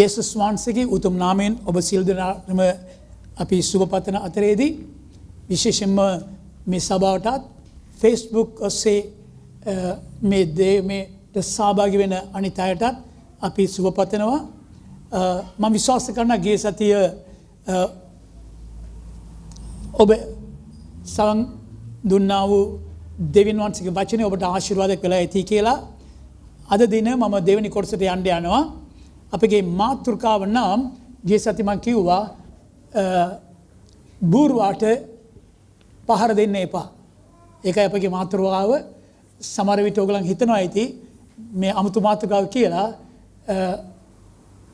යේසුස් වහන්සේගේ උතුම් නාමයෙන් ඔබ සියලු දෙනාටම අපි සුබ පතන අතරේදී විශේෂයෙන්ම මේ සභාවටත් Facebook ඔස්සේ මේ සහභාගී වෙන අනිත් අයටත් අපි සුබ පතනවා. මම විශ්වාස කරනවා ගිය සතිය ඔබ සවන් දුන්නා වූ දෙවියන් වහන්සේගේ වචනේ ඔබට ආශිර්වාදයක් වෙලා ඇති කියලා. අද දින මම දෙවෙනි කොටසට යන්න යනවා. අපගේ මාතෘකාව නම් ගිය සති මම කිව්වා බූරුවාට පහර දෙන්න එපා. ඒකයි අපගේ මාතෘකාව. සමහර විට ඔයගලන් හිතනවා ඇති මේ අමුතු මාතෘකාව කියලා.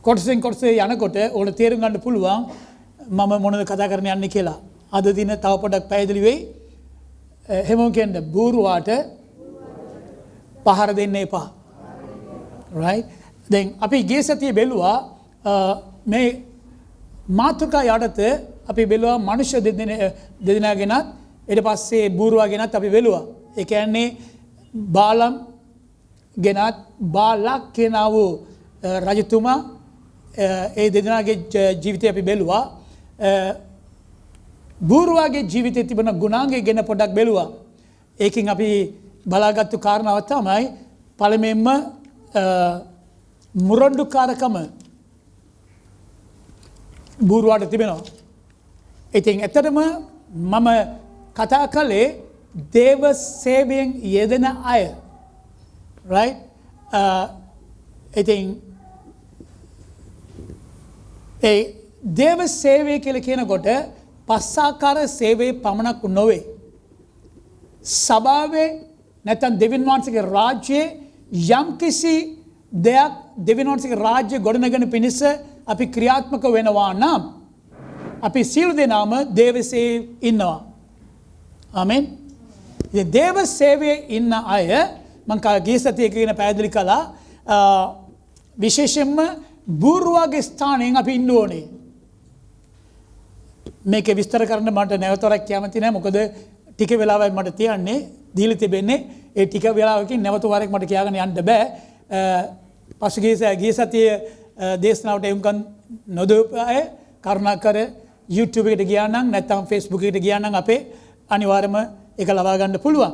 කොටසෙන් කොටස යනකොට ඔයාලට තේරුම් ගන්න පුළුවන් මම මොනවද කතා කරන්න යන්නේ කියලා. අද දින තව පොඩක් පැහැදිලි වෙයි. හැමෝම කියන්නේ බූරුවාට පහර දෙන්න එපා. right? දැන් අපි ගිය සතියේ බැලුවා මේ මාතෘකා යටතේ අපි බැලුවා මනුෂ්‍ය දෙදෙනා ගෙනත් ඊට පස්සේ බූරුවා ගෙනත් අපි බැලුවා. ඒ කියන්නේ බාලම් ගෙනත් බාලක් කියනා වූ රජතුමා ඒ දෙදෙනාගේ ජීවිතය අපි බැලුවා. බූරුවාගේ ජීවිතයේ තිබෙන ගුණාංගය ගැන පොඩ්ඩක් බැලුවා. ඒකෙන් අපි බලාගත්තු කාරණාව තමයි පළමුවෙන්ම මුරණ්ඩුකාරකම බූරුවාට තිබෙනවා. ඉතින් ඇත්තටම මම කතා කළේ දේව සේවයෙන් යෙදෙන අය. right? ඉතින් ඒ දේව සේවය කියලා කියනකොට පස්සාකාර සේවයේ පමණක් නොවේ. සභාවේ නැත්නම් දෙවියන් වහන්සේගේ රාජ්‍යයේ යම්කිසි දෙයක් දෙවියන් වහන්සේගේ රාජ්‍ය ගොඩනගෙන පිණිස අපි ක්‍රියාත්මක වෙනවා නම් අපි සියලු දෙනාම දේව සේවයේ ඉන්නවා. ආමෙන්. ඉතින් දේව සේවයේ ඉන්න අය මම ගිය සතියේ කියන පැහැදිලි කළා විශේෂයෙන්ම බූරුවාගේ ස්ථානයෙන් අපි ඉන්න ඕනේ. මේක විස්තර කරන්න මට නැවතරක් කැමති නැහැ. මොකද ටික වෙලාවයි මට තියන්නේ දීලා තිබෙන්නේ. ඒ ටික වෙලාවකින් නැවත වරක් මට කියාගෙන යන්න බෑ. පසුගිය ගිය සතියේ දේශනාවට එමුකන් නොදොපය කරුණාකර YouTube එකට ගියා නම් නැත්නම් Facebook එකට ගියා නම් අපේ අනිවාර්යයෙන්ම ඒක ලබා ගන්න පුළුවන්.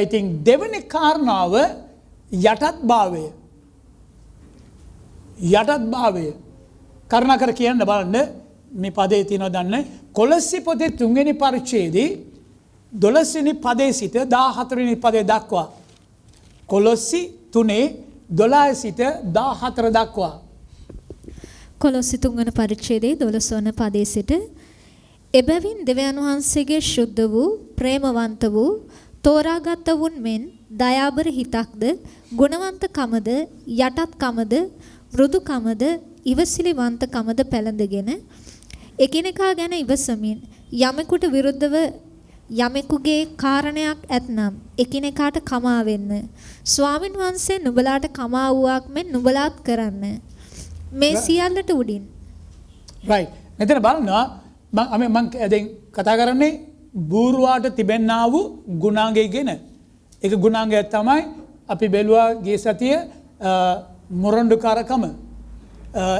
ඉතින් දෙවෙනි කාරණාව යටත්භාවය. යටත්භාවය කරුණාකර කියන්න බලන්න මේ පදේ තියෙනවා දන්නේ කොලොස්සි පොතේ 3 වෙනි පරිච්ඡේදයේ 12 වෙනි පදේ සිට 14 වෙනි පදේ දක්වා. කොලොස්සි 3:12 සිට 14 දක්වා. කොලොස්සි 3 වෙනි පරිච්ඡේදයේ 12 වන පදේ සිට එබැවින් දෙවියන් වහන්සේගේ ශුද්ධ වූ ප්‍රේමවන්ත වූ තෝරාගත් වුන් මෙන් දයාබර හිතක්ද ගුණවන්තකමද යටත්කමද මෘදුකමද ඉවසිලිවන්තකමද පැළඳගෙන එකිනෙකා ගැන ඉවසමින් යමෙකුට විරුද්ධව යමෙකුගේ කාරණයක් ඇතනම් එකිනෙකාට කමා වෙන්න. ස්වාමින් වහන්සේ නුඹලාට කමා වූවක් මෙන් නුඹලාත් කරන්න. මේ සියල්ලට උඩින්. right. මෙතන බලනවා මම දැන් කතා කරන්නේ බූරුවාට තිබෙන්නා වූ ගුණාංගය ගැන. ඒක ගුණාංගය තමයි අපි බැලුවා ගිය සතියේ මුරණ්ඩුකාරකම.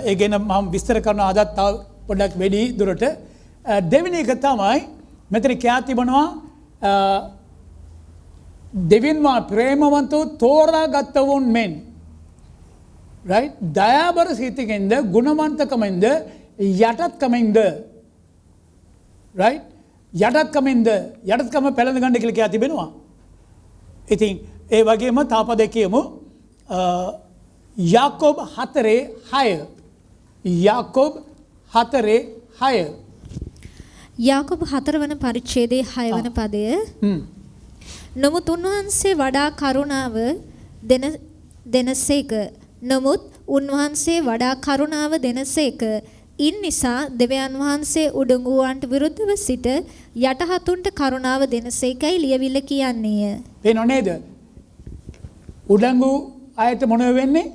ඒ ගැන මම විස්තර කරනවා අදත් තව පොඩ්ඩක් වැඩි දුරට. දෙවෙනි එක තමයි මෙතන කියා තිබෙනවා දෙවියන් ප්‍රේමවන්තව තෝරාගත් වුන් මෙන්. right? දයාබර සිතකින්ද ගුණවන්තකමින්ද යටත්කමින්ද. right? යටත්කම පැළඳ ගන්න කියලා කියා තිබෙනවා. ඉතින් ඒ වගේම තව පදයක් කියමු. යාකෝබ 4:6. යාකෝබ 4:6. යාකෝබ 4 වන පරිච්ඡේදයේ 6 වන පදය. නමුත් උන්වහන්සේ වඩා කරුණාව දෙනසේක. නමුත් උන්වහන්සේ වඩා කරුණාව දෙනසේක. ඉන් නිසා දෙවියන් වහන්සේ උඩඟුවන්ට විරුද්ධව සිට යටහතුන්ට කරුණාව දෙනසේකයි ලියවිල්ල කියන්නේය. පේනව නේද? උඩඟු අයට මොනව වෙන්නේ?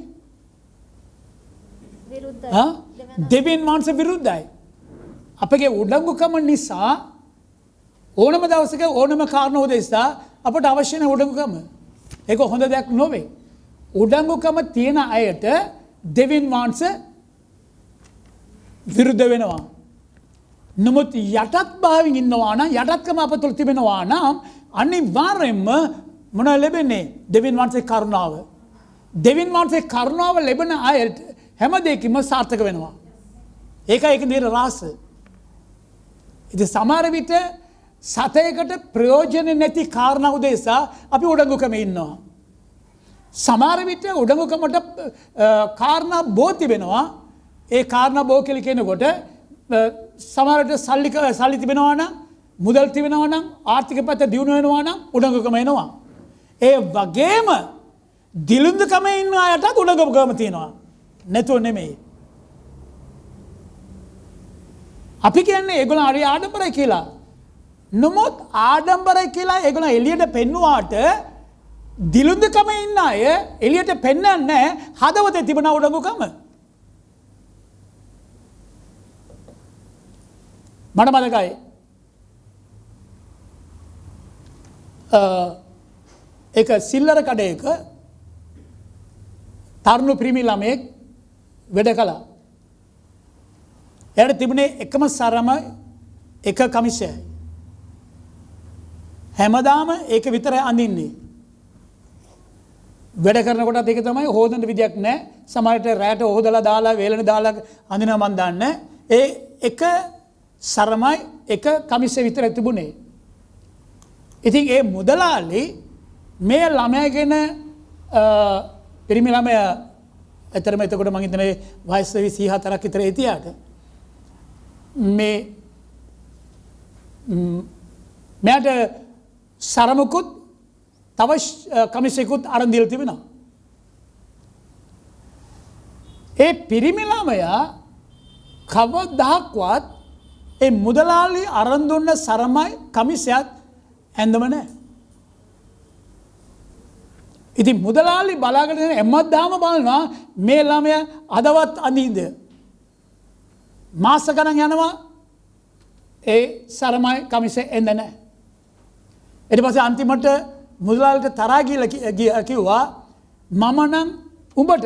විරුද්ධයි. දෙවියන් වහන්සේ විරුද්ධයි. අපගේ උඩඟුකම නිසා ඕනම දවසක ඕනම කාරණා උදෙසා අපට අවශ්‍ය නැ උඩඟුකම. ඒක හොඳ දෙයක් නොවේ. උඩඟුකම තියෙන අයට දෙවියන් වහන්සේ විරුද්ධ වෙනවා. නමුත් යටත් භාවයෙන් ඉන්නවා නම් යටත්කම අප තුළ තිබෙනවා නම් අනිවාර්යෙන්ම මොන ලැබෙන්නේ? දෙවියන් වහන්සේ කරුණාව. දෙවියන් වහන්සේ කරුණාව ලැබෙන අයට හැම දෙයකින්ම සාර්ථක වෙනවා. ඒකයි ඒක දින රාස. ඉතින් සමහර විට සතයකට ප්‍රයෝජන නැති කාරණා උදෙසා අපි උඩඟුකම ඉන්නවා. සමහර විට උඩඟුකමට කාරණා බෝ තිබෙනවා. ඒ කාරණා බෝ කියලා කියනකොට සමහරට සල්ලි තිබෙනවා නම් මුදල් තිබෙනවා නම් ආර්ථික පැත්ත දියුණු වෙනවා නම් උඩඟුකම එනවා. ඒ වගේම දිලුඳුකම ඉන්න අයටත් උඩඟුකම තියෙනවා. නැතුව නෙමෙයි. අපි කියන්නේ ඒගොල්ලෝ හරි ආඩම්බරයි කියලා. නමුත් ආඩම්බරයි කියලා ඒගොල්ලෝ එළියට පෙන්නුවාට දිලුඳුකම ඉන්න අය එළියට පෙන්වන්නේ හදවතේ තිබෙන උඩඟුකම. මට මතකයි එක සිල්ලර කඩයක තරුණු පිරිමි ළමයෙක් වැඩ කළා. එයාට තිබුණේ එකම සරම එක කමිසයයි. හැමදාම ඒක විතරයි අඳින්නේ. වැඩ කරනකොටත් ඒක තමයි හොදන්න විදියක් නැහැ. සමහරට රැට හොදලා දාලා වේලන දාලා අඳිනවා මන් දන්නේ. ඒ එක සරමයි එක කමිසෙ විතරයි තිබුණේ. ඉතින් ඒ මුදලාලි මේ ළමයාගෙන පිරිමි ළමයා ඇතරම එතකොට මං හිතන්නේ වයස 24ක් විතර හිටියාට මේ මෙයාට සරමකුත් තව කමිසෙකුත් අරන් දීලා තිබෙනවා. ඒ පිරිමි ළමයා කවදාවත් ඒ මුදලාලි අරන් දුන්න සරමයි කමිසයත් ඇඳම නැහැ. ඉතින් මුදලාලි බලාගෙන හැමදාම බලනවා මේ ළමයා අදවත් අඳින්ද. මාස ගණන් යනවා ඒ සරමයි කමිසෙ එන්න නැහැ. ඊට පස්සේ අන්තිමට මුදලාලිට තරහා ගිහලා කිව්වා මම නම් උඹට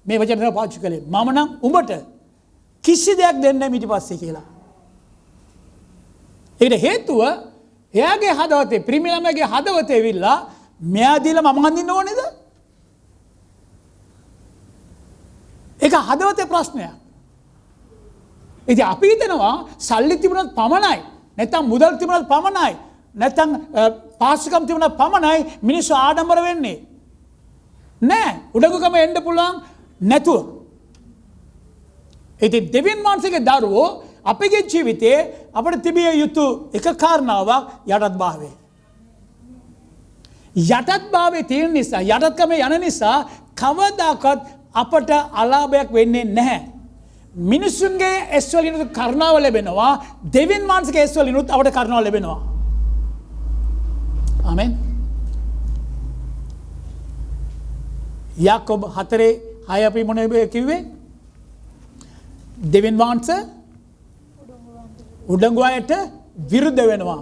මේ වචන පාවිච්චි කළේ මම නම් උඹට කිසි දෙයක් දෙන්නේ නැහැ ඊට පස්සේ කියලා. ඒකට හේතුව එයාගේ හදවතේ පිරිමි ළමයාගේ හදවතේ විල්ලා මෙයා දීලා මම අඳින්න ඕනේද? ඒක හදවතේ ප්‍රශ්නයක්. ඉතින් අපි හිතනවා සල්ලි තිබුණත් පමණයි නැත්නම් මුදල් තිබුණත් පමණයි නැත්නම් පාසුකම් තිබුණත් පමණයි මිනිස්සු ආඩම්බර වෙන්නේ. නෑ උඩඟුකම එන්න පුළුවන් නැතුව. ඉතින් දෙවියන් වහන්සේගේ දරුවෝ අපගේ ජීවිතයේ අපිට තිබිය යුතු එක කාරණාවක් යටත්භාවය. යටත්භාවයේ තියෙන නිසා යටත්කම යන නිසා කවදාකවත් අපට අලාභයක් වෙන්නේ නැහැ. මිනිසුන්ගේ ඇස් වලින් කරුණාව ලැබෙනවා. දෙවියන් වහන්සේගේ ඇස් වලින් අපට කරුණාව ලැබෙනවා. ආමෙන්. යාකෝබ 4:6 අපි මොනේ කිව්වේ? දෙවියන් වහන්සේ උඩඟු අයට විරුද්ධ වෙනවා.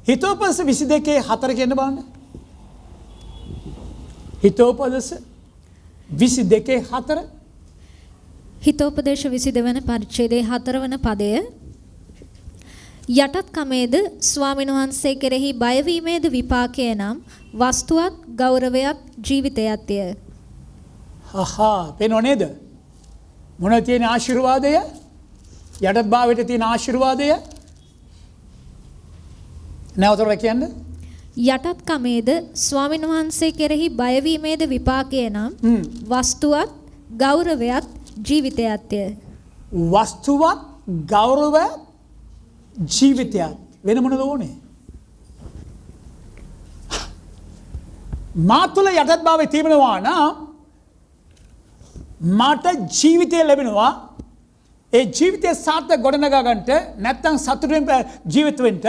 හිතෝපදේශ 22:4 කියන බලන්න. හිතෝපදේශ 22:4 හිතෝපදේශ 22 වන පරිච්ඡේදයේ 4 වන පදය යටත්කමේද ස්වාමීන් වහන්සේ කෙරෙහි බයවීමේද විපාකය නම් වස්තුවත් ගෞරවයත් ජීවිතයත්ය. හහා පේනව නේද? මොන තියෙන ආශිර්වාදය? යටත්භාවයට තියෙන ආශිර්වාදය නැවතට කියන්න. යටත්කමේද ස්වාමීන් වහන්සේ කෙරෙහි බයවීමේද විපාකය නම් වස්තුවත් ගෞරවයත් ජීවිතයත්ය. වස්තුවත් ගෞරවයත් ජීවිතයත් වෙන මොනද ඕනේ? මා තුළ යටත්භාවය තිබෙනවා නම් මට ජීවිතය ලැබෙනවා. ඒ ජීවිතය සාර්ථක ගොඩනගා ගන්නට නැත්නම් සතුටින් ජීවිත වෙන්න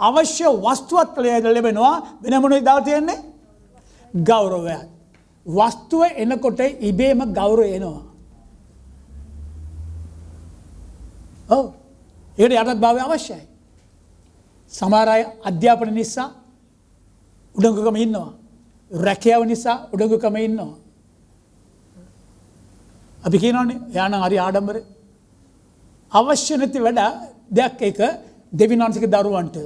අවශ්‍ය වස්තුවක් ලැබෙනවා. වෙන මොනවද දාලා තියෙන්නේ? ගෞරවය. වස්තුව එනකොට ඉබේම ගෞරවය එනවා. ඔව්. ඒකට යටත්භාවය අවශ්‍යයි. සමහර අය අධ්‍යාපන නිසා උඩඟුකම ඉන්නවා. රැකියාව නිසා උඩඟුකම ඉන්නවා. අපි කියනවානේ එයා නම් හරි ආඩම්බරේ. අවශ්‍ය නැති වැඩ දෙයක් එක දෙවියන් වහන්සේගේ දරුවන්ට.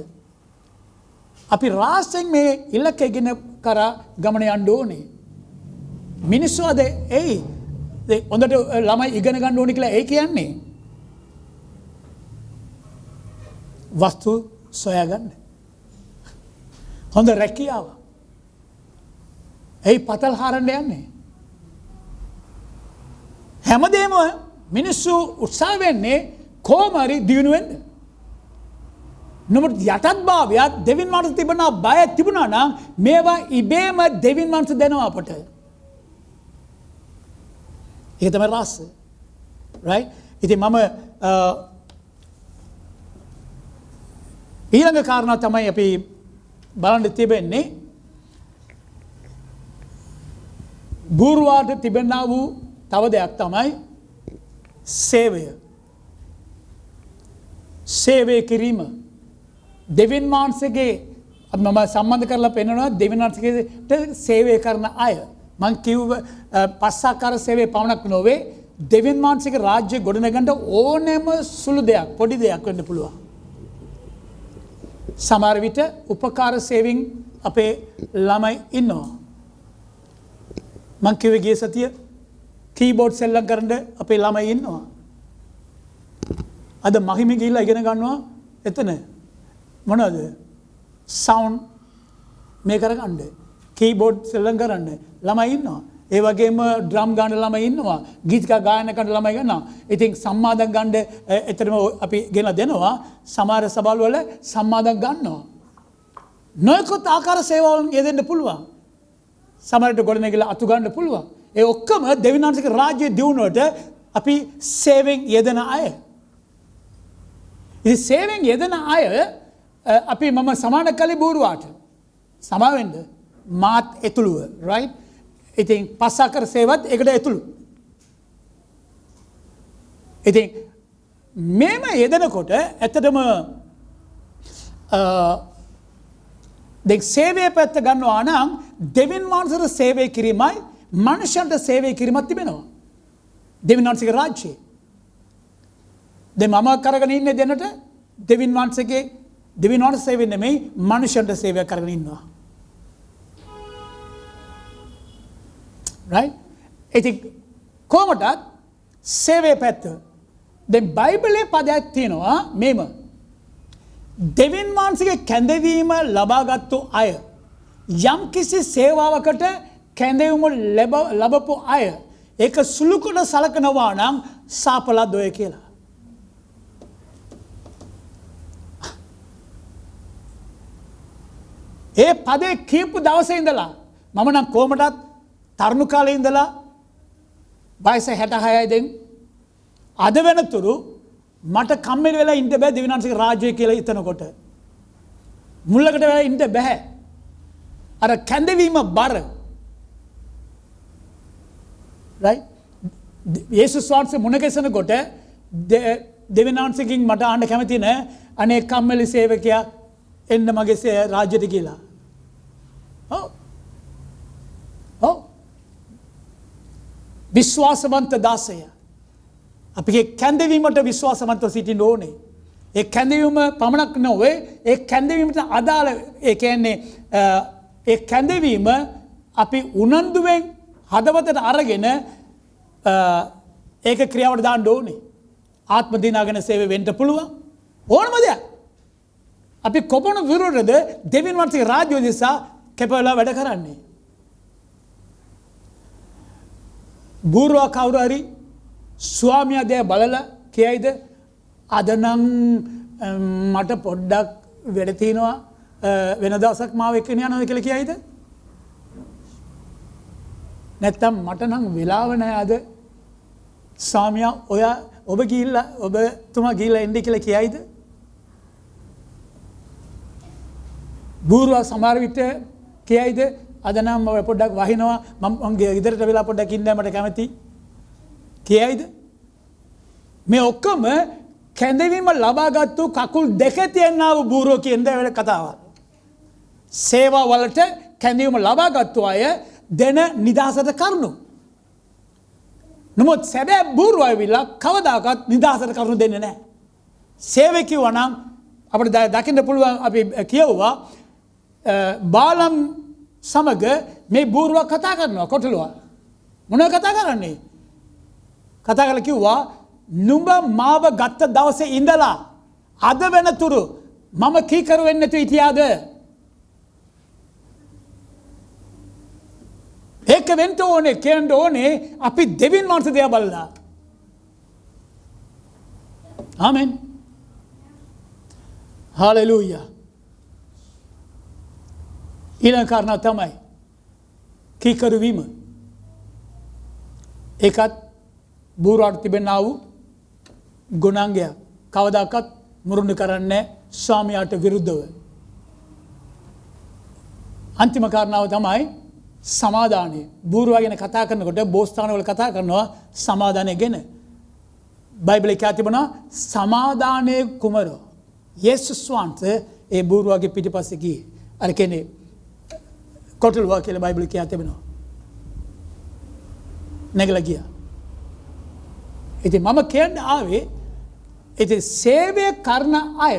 අපි රාසෙන් මේ ඉලක්කගෙන කරා ගමන යන්න ඕනේ. මිනිස්සු අද එයි හොඳට ළමයි ඉගෙන ගන්න ඕනේ කියලා ඒ කියන්නේ. වස්තු සොයාගන්න. හොඳ රැකියාව. ඒ පතල් හරන්න යන්නේ. හැමදේම මිනිස්සු උත්සාහ වෙන්නේ කොහොම හරි දියුණු වෙන්න. නමුත් යටත්භාවයත් දෙවියන් වහන්සේ තිබුණා බය තිබුණා නම් මේවා ඉබේම දෙවියන් වහන්සේ දෙනවා අපට. ඒක තමයි රාස. right? ඉතින් මම ඊළඟ කාරණා තමයි අපි බලන්න තිබෙන්නේ බූරුවාට තිබෙනා වූ තව දෙයක් තමයි සේවය. සේවය කිරීම. දෙවියන් වහන්සේගේ මම සම්බන්ධ කරලා පෙන්නනවා දෙවියන් වහන්සේට සේවය කරන අය. මං කිව්ව පස්සාකාර සේවය පමණක් නොවේ දෙවියන් වහන්සේගේ රාජ්‍ය ගොඩනගන්න ඕනෑම සුළු දෙයක් පොඩි දෙයක් වෙන්න පුළුවන්. සමහර විට උපකාර සේවයෙන් අපේ ළමයි ඉන්නවා. මං කිව්වේ ගිය සතිය කීබෝඩ් සෙල්ලම් කරන්න අපේ ළමයි ඉන්නවා. අද මහිම ගිහිල්ලා ඉගෙන ගන්නවා එතන මොනවද? සවුන්ඩ් මේ කරගන්න. කීබෝඩ් සෙල්ලම් කරන්න ළමයි ඉන්නවා. ඒ වගේම ඩ්‍රම් ගන්න ළමයි ඉන්නවා. ගීතිකා ගායනා කරන ළමයි ගන්නවා. ඉතින් සම්මාදම් ගන්න එතරම් අපි ගෙනලා දෙනවා. සමහර සභාවල වල සම්මාදම් ගන්නවා. නොයෙකුත් ආකාර සේවාවල් යෙදෙන්න පුළුවන්. සමහරට ගොඩනැගිලා අතු ගන්න පුළුවන්. ඒ ඔක්කොම දෙවියන් වහන්සේගේ රාජ්‍ය දියුණුවට අපි සේවයෙන් යෙදෙන අය. ඉතින් සේවයෙන් යෙදෙන අය අපි මම සමාන කළේ බූරුවාට. සමාවෙන්න මාත් එතුළුව right? ඉතින් පස්සාකර සේවත් ඒකට ඇතුළු. ඉතින් මේම යෙදෙනකොට ඇත්තටම දැන් සේවය පැත්ත ගන්නවා නම් දෙවියන් වහන්සේට සේවය කිරීමයි මනුෂ්‍යන්ට සේවය කිරීමක් තිබෙනවා. දෙවියන් වහන්සේගේ රාජ්‍යය. දැන් මම කරගෙන ඉන්නේ දෙන්නට දෙවියන් වහන්සේ සේවය නෙමෙයි මනුෂ්‍යන්ට සේවය කරගෙන ඉන්නවා. right? ඉතින් කොහොමද සේවය පැත්ත? දැන් බයිබලයේ පදයක් තියෙනවා මේම. දෙවියන් වහන්සේගේ කැඳවීම ලබාගත්තු අය යම් කිසි සේවාවකට කැඳවීම ලැබපු අය ඒක සුළු කොට සලකනවා නම් සාපලද්දොය කියලා. ඒ පදේ කියපු දවසේ ඉඳලා මම නම් කොහොමදත් තරුණ කාලේ ඉඳලා වයස 66යි දැන් අද වෙනතුරු මට කම්මැලි වෙලා ඉන්න බෑ දෙවියන් වහන්සේගේ රාජ්‍යය කියලා හිතනකොට. මුල්ලකට වෙලා ඉන්න බෑ. අර කැඳවීම බර. right? යේසුස් වහන්සේ මුණ ගැසෙනකොට දෙවියන් වහන්සේගෙන් මට අහන්න කැමති නෑ අනේ කම්මැලි සේවකයා එන්න මගේ රාජ්‍යයට කියලා. ඔව්. විශ්වාසවන්ත දාසය. අපගේ කැඳවීමට විශ්වාසවන්ත සිටින්න ඕනේ. ඒ කැඳවීම පමණක් නොවේ ඒ කැඳවීමට අදාළ ඒ කියන්නේ ඒ කැඳවීම අපි උනන්දුවෙන් හදවතට අරගෙන ඒක ක්‍රියාවට දාන්න ඕනේ. ආත්ම දිනාගෙන සේවය වෙන්න පුළුවන්. ඕනම දෙයක්. අපි කොපමණ විරුද්ධද දෙවියන් වහන්සේගේ රාජ්‍ය දිසා කැපවලා වැඩ කරන්නේ. බූරුවා කවුරු හරි ස්වාමියා දැය බලලා කියයිද අද නම් මට පොඩ්ඩක් වැඩ තියෙනවා වෙන දවසක් මාව එක්කගෙන යනවා කියලා කියයිද? නැත්තම් මට නම් වෙලාව නැහැ අද ස්වාමියා ඔබ ගිහිල්ලා ඔබතුමා ගිහිල්ලා එන්න කියලා කියයිද? බූරුවා සමහර විට කියයිද අද නම් පොඩ්ඩක් වහිනවා මම ගෙදරට වෙලා පොඩ්ඩක් ඉන්න මට කැමති කියයිද? මේ ඔක්කොම කැඳවීම ලබාගත්තු කකුල් දෙක තියෙනා වූ බූරුවෝ කියන දේ කතාවක්. සේවා වලට කැඳවීම ලබාගත්තු අය දෙන නිදහසට කරුණු. නමුත් සැබෑ බූරුව ඇවිල්ලා කවදාකවත් නිදහසට කරුණු දෙන්නේ නැහැ. සේවය කිව්වා නම් අපිට දකින්න පුළුවන් අපි කියවුවා බාලම් සමග මේ බූරුව කතා කරනවා කොටලුව. මොනවද කතා කරන්නේ? කතා කරලා කිව්වා නුඹ මාව ගත්ත දවසේ ඉඳලා අද වෙනතුරු මම කීකරු වෙන්නේ නැතු හිටියාද? ඒක වෙන්න ඕනේ කියන්න ඕනේ අපි දෙවියන් වහන්සේ දිහා බලලා. ආමෙන්. හalleluya. ඊළඟ කාරණා තමයි කීකරු වීම. ඒකත් බූරුවට තිබෙනා වූ ගුණාංගය. කවදාකවත් මුරුණු කරන්නේ ස්වාමියාට විරුද්ධව. අන්තිම කාරණාව තමයි සමාදානය. බූරුවා ගැන කතා කරනකොට බෝස්ථානවල කතා කරනවා සමාදානය ගැන. බයිබලයේ කියා තිබෙනවා සමාදානයේ කුමරෝ. යේසුස් වහන්සේ ඒ බූරුවාගේ පිටිපස්සේ ගියේ. අර කියන්නේ කොටලුවා කියලා බයිබලයේ කියා තිබෙනවා. නැගලා ගියා. ඉතින් මම කියන්නේ ආවේ ඉතින් සේවය කරන අය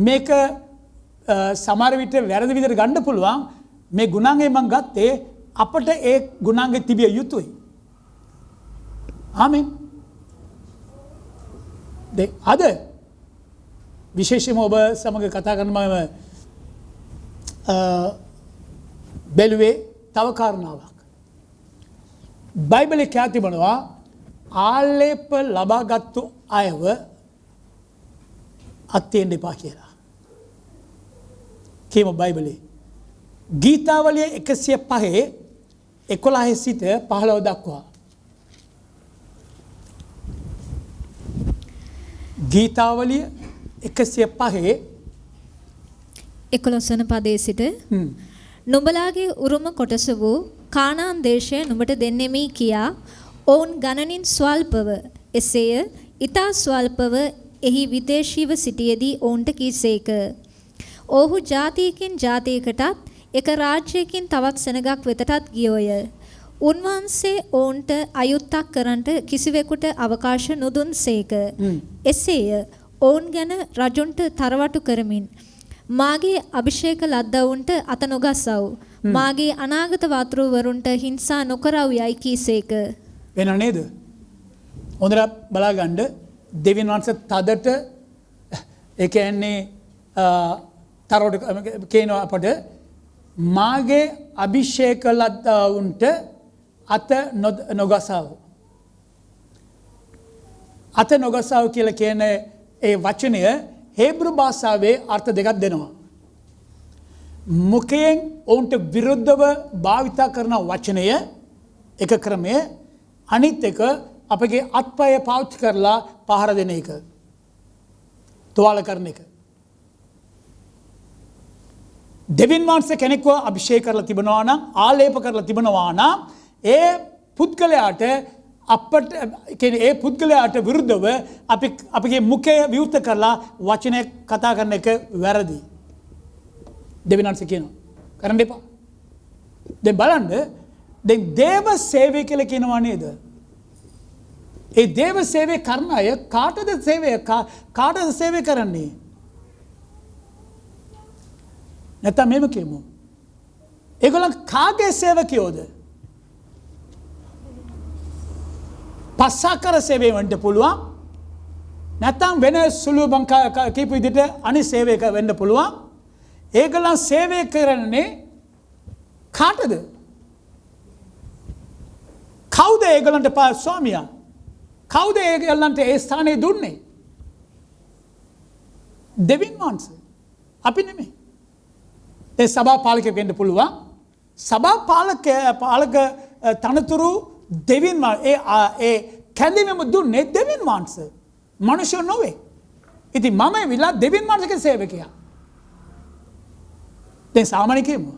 මේක සමහර විට වැරදි විදිහට ගන්න පුළුවන්. මේ ගුණාංගය මම ගත්තේ අපට ඒ ගුණාංගෙ තිබිය යුතුයි. ආමෙන්. අද විශේෂයෙන්ම ඔබ සමග කතා කරන මම බැලුවේ තව කාරණාවක්. බයිබලයේ කියා තිබෙනවා ආලේප ලබාගත්තු අයව අත්යෙන් දෙපා කියලා. කියමු බයිබලයේ. ගීතාවලිය 105:11 සිට 15 දක්වා. ගීතාවලිය 105:11 වන පදයේ සිට නුඹලාගේ උරුම කොටස වූ කානාන් දේශය නුඹට දෙන්නෙමි කියා ඔවුන් ගණනින් ස්වල්පව එසේය ඊතා ස්වල්පව එහි විදේශීව සිටියේදී ඔවුන්ට කීසේක. ඔහු ජාතියකින් ජාතියකටත් එක රාජ්‍යයකින් තවත් සෙනගක් වෙතටත් ගියෝය. උන්වහන්සේ ඔවුන්ට අයුත්තක් කරන්නට කිසිවෙකුට අවකාශ නොදුන්සේක. එසේය ඔවුන් ගැන රජුන්ට තරවටු කරමින් මාගේ අභිෂේක ලද්දවුන්ට අත නොගස්සව්. මාගේ අනාගත වතුරුවරුන්ට හිංසා නොකරව් යයි කීසේක. වෙන නේද? හොඳට බලාගන්න දෙවියන් වහන්සේ තදට ඒ කියන්නේ තරවටු කියනවා අපට මාගේ අභිෂේක ලද්දවුන්ට අත නොගසව. අත නොගසව කියලා කියන ඒ වචනය හේබ්‍රු භාෂාවේ අර්ථ දෙකක් දෙනවා. මුඛයෙන් ඔවුන්ට විරුද්ධව භාවිත කරන වචනය එක ක්‍රමය, අනිත් එක අපගේ අත්පය පාවිච්චි කරලා පහර දෙන එක. තුවාල කරන එක. දෙවියන් වහන්සේ කෙනෙක්ව අභිෂේක කරලා තිබෙනවා නම්, ආලේප කරලා තිබෙනවා නම් ඒ පුද්ගලයාට අපට කියන්නේ ඒ පුද්ගලයාට විරුද්ධව අපගේ මුඛය විවෘත කරලා වචනය කතා කරන එක වැරදි. දෙවියන් වහන්සේ කියනවා. කරන්න එපා. දැන් බලන්න දැන් දේව සේවය කියලා කියනවා නේද? ඒ දේව සේවය කරන අය කාටද සේවය කරන්නේ? නැත්නම් මේව කියමු. ඒගොල්ලන් කාගේ සේවකයෝද? පස්සාකර සේවය වෙන්න පුළුවන්. නැත්නම් වෙන සුළු කීප විදිහට අනිත් සේවයක වෙන්න පුළුවන්. ඒගොල්ලන් සේවය කරන්නේ කාටද? කවුද ඒගොල්ලන්ට ස්වාමියා? කවුද ඒගොල්ලන්ට ඒ ස්ථානය දුන්නේ? දෙවියන් වහන්සේ. අපි නෙමෙයි. ඒ සභා පාලකයෙක් වෙන්න පුළුවන්. සභා පාලක තනතුරු දෙවියන් ඒ කැඳවීම දුන්නේ දෙවියන් වහන්සේ. මනුෂ්‍ය නොවේ. ඉතින් මම විලා දෙවියන් වහන්සේගේ සේවකයා. දැන් සාමාන්‍ය කියමු.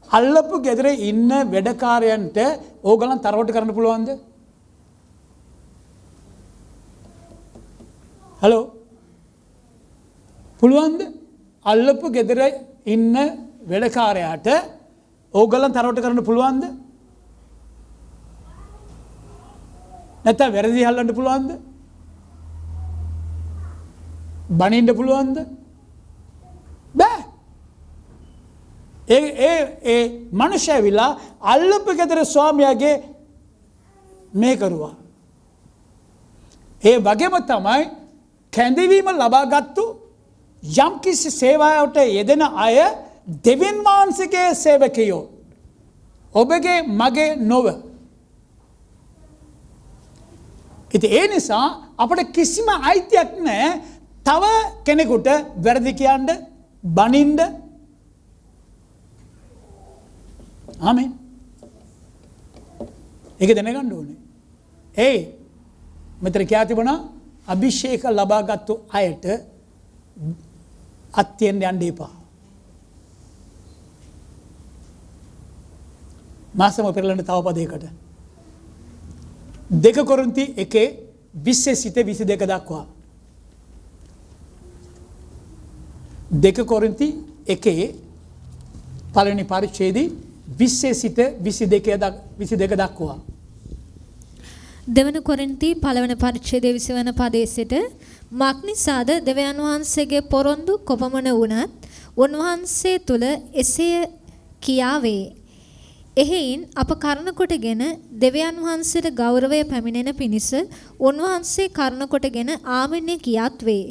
අල්ලපු ගෙදර ඉන්න වැඩකාරයන්ට ඕගලන් තරවටු කරන්න පුළුවන්ද? හලෝ. පුළුවන්ද? අල්ලපු ගෙදර ඉන්න වැඩකාරයාට ඕගලන් තරවටු කරන්න පුළුවන්ද? නැත්නම් වැරදි හල්ලන්න පුළුවන්ද? බනින්න පුළුවන්ද? බෑ. ඒ මනුෂ්‍ය ඇවිල්ලා අල්ලපු ගෙදර ස්වාමියාගේ මේ කරුවා. ඒ වගේම තමයි කැඳවීම ලබාගත්තු යම්කිසි සේවාවට යෙදෙන අය දෙවියන් වහන්සේගේ සේවකයෝ. ඔබගේ මගේ නොව. ඉතින් ඒ නිසා අපට කිසිම අයිතියක් නැහැ තව කෙනෙකුට වැරදි කියන්න, බනින්න. ආමෙන්. ඒක දැනගන්න ඕනේ. මෙතන කියා තිබුණා අභිෂේක ලබාගත්තු අයට අත්යෙන් යන්න එපා. මාසම පෙරලන තව පදයකට 2 කොරින්ති 1:20 සිට 22 දක්වා. 2 කොරින්ති 1 පළවෙනි පරිච්ඡේදයේ 20 සිට 22 දක්වා. දෙවන කොරින්ති පළවන පරිච්ඡේදයේ 20 වන පදයේ සිට මක්නිසාද දෙවියන් වහන්සේගේ පොරොන්දු කොපමණ වුණත් උන්වහන්සේ තුල එසේ කියාවේ. එහෙයින් අප කරුණ කොටගෙන දෙවියන් වහන්සේට ගෞරවය පැමිණෙන පිණිස උන්වහන්සේ කරුණ කොටගෙන ආමෙන්ය කියාත් වේ.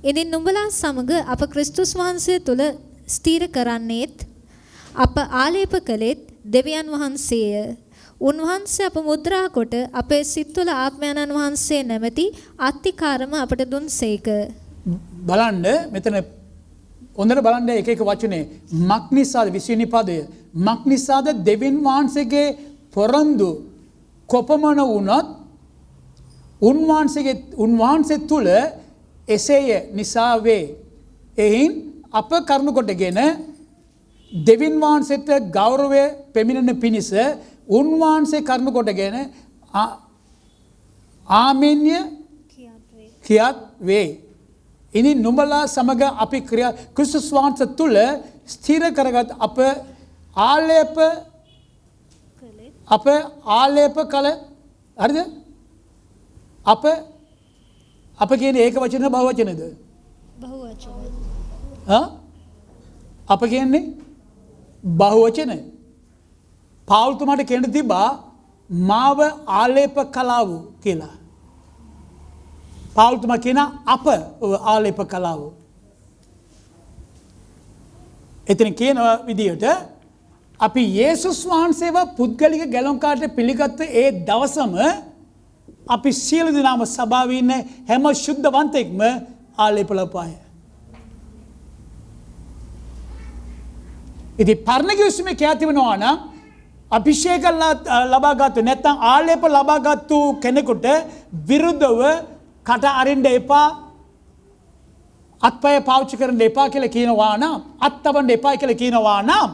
ඉදින් නුඹලා සමග අප ක්‍රිස්තුස් වහන්සේ තුල ස්ථීර කරන්නේත් අප ආලේප කළේත් දෙවියන් වහන්සේය. උන්වහන්සේ අප මුද්‍රා කොට අපේ සිත්වල ආත්මයන්න් වහන්සේ නැමැති අත්තිකාරම අපට දුන්සේක. බලන්න මෙතන හොඳට බලන්න එක එක වචනේ මක්නිසාද 20 වෙනි පදය මක්නිසාද දෙවියන් වහන්සේගේ පොරොන්දු කොපමණ වුණත් උන්වහන්සේ තුල එසේය නිසා වේ. එයින් අප කරුණ කොටගෙන දෙවියන් වහන්සේට ගෞරවය පෙමිනෙන පිණිස උන්වහන්සේ කරුණ කොටගෙන ආමෙන්ය කියාත් වේ. ඉනි නුඹලා සමග අපි ක්‍රිස්තුස් වහන්සේ තුල ස්ථිර කරගත් අප ආලේප කළ හරිද? අප කියන්නේ ඒක වචන බහු වචනද? බහු වචන. අප කියන්නේ බහු වචන. පාවුල්තුමාට කියන්න තිබා මාව ආලේප කලාව කියලා. පාවුල්තුමා කියන අප ආලේප කලාව. එතන කියන විදිහට අපි යේසුස් වහන්සේව පුද්ගලික ගැලොන්කාරට පිළිගත්ත ඒ දවසම අපි සියලු දෙනාම සභාවේ ඉන්න හැම ශුද්ධවන්තෙක්ම ආලේප ලපාය. ඉතින් පරණ කිවිසුමේ කියා තිබෙනවා නම් අභිෂේක ලබාගත්තු නැත්නම් ආලේප ලබාගත්තු කෙනෙකුට විරුද්ධව කට අරින්න එපා, අත්පය පාවිච්චි කරන්න එපා කියලා කියනවා නම්, අත්තවන්න එපා කියලා කියනවා නම්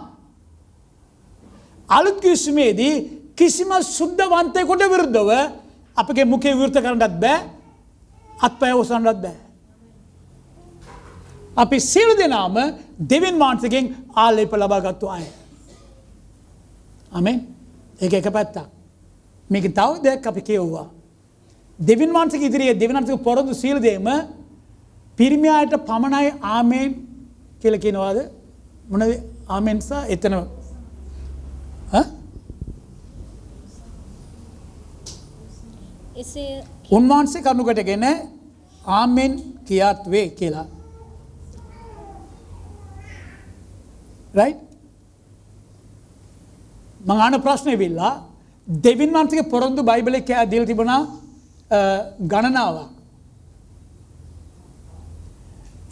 අලුත් කිවිසුමේදී කිසිම සුද්ධවන්තයෙකුට විරුද්ධව අපගේ මුඛය විවෘත කරන්නත් බෑ, අත්පය ඔසවන්නත් බෑ. අපි සියලු දෙනාම දෙවියන් වහන්සේගෙන් ආලේප ලබාගත්තු අය. ආමෙන්. ඒක එක පැත්තක්. මේක තව දෙයක් අපි කියවුවා. දෙවියන් වහන්සේගේ ඉදිරියේ දෙවියන් වහන්සේගේ පොරොන්දු සියලු දේම පිරිමියාට පමණයි ආමෙන් කියලා කියනවාද? මොනද ආමෙන් සා එතන එසේ උන්වහන්සේ කරුණු කොටගෙන ආමෙන් කියාත් වේ කියලා. right? මම අහන ප්‍රශ්නේ විල්ලා දෙවියන් වහන්සේගේ පොරොන්දු බයිබලයේ කියලා දීලා තිබුණා ගණනාවක්.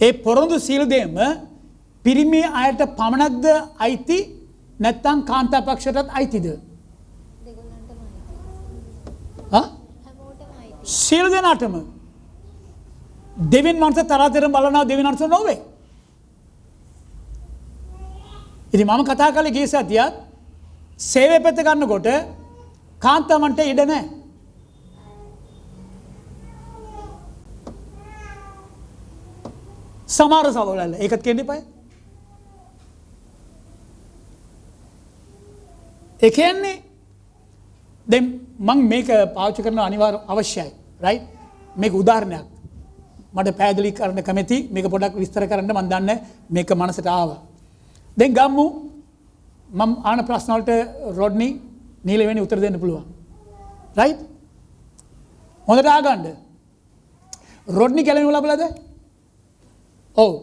ඒ පොරොන්දු සීල දෙම පිරිමි අයට පමණක්ද අයිති නැත්නම් කාන්තා පක්ෂයටත් අයිතිද? දෙගොල්ලන්ටම හා? හැමෝටම අයිති. සීල දෙනාටම. දෙවියන් වහන්සේ තරතර බලනවා දෙවියන් වහන්සේ නොවේ. ඉතින් මම කතා කළේ ගිය සතියත් සේවය පැත්ත ගන්නකොට කාන්තාවන්ට ඉඩ නැහැ. සමහර සවවල ඒකත් කියන්න එපායි. ඒ කියන්නේ දැන් මං මේක පාවිච්චි කරන අනිවාර්ය අවශ්‍යයි. රයිට්? මේක උදාහරණයක්. මට පැහැදිලි කරන්න කැමති මේක පොඩ්ඩක් විස්තර කරන්න මම දන්නේ මේක මනසට ආවා. දැන් ගම්මු මම ආන ප්‍රශ්න වලට රොඩ්නි නීලවෙනි උත්තර දෙන්න පුළුවන්. රයිට්? හොඳට ආගන්න. රොඩ්නි ගැලවෙනව ලබලාද? ඔව්.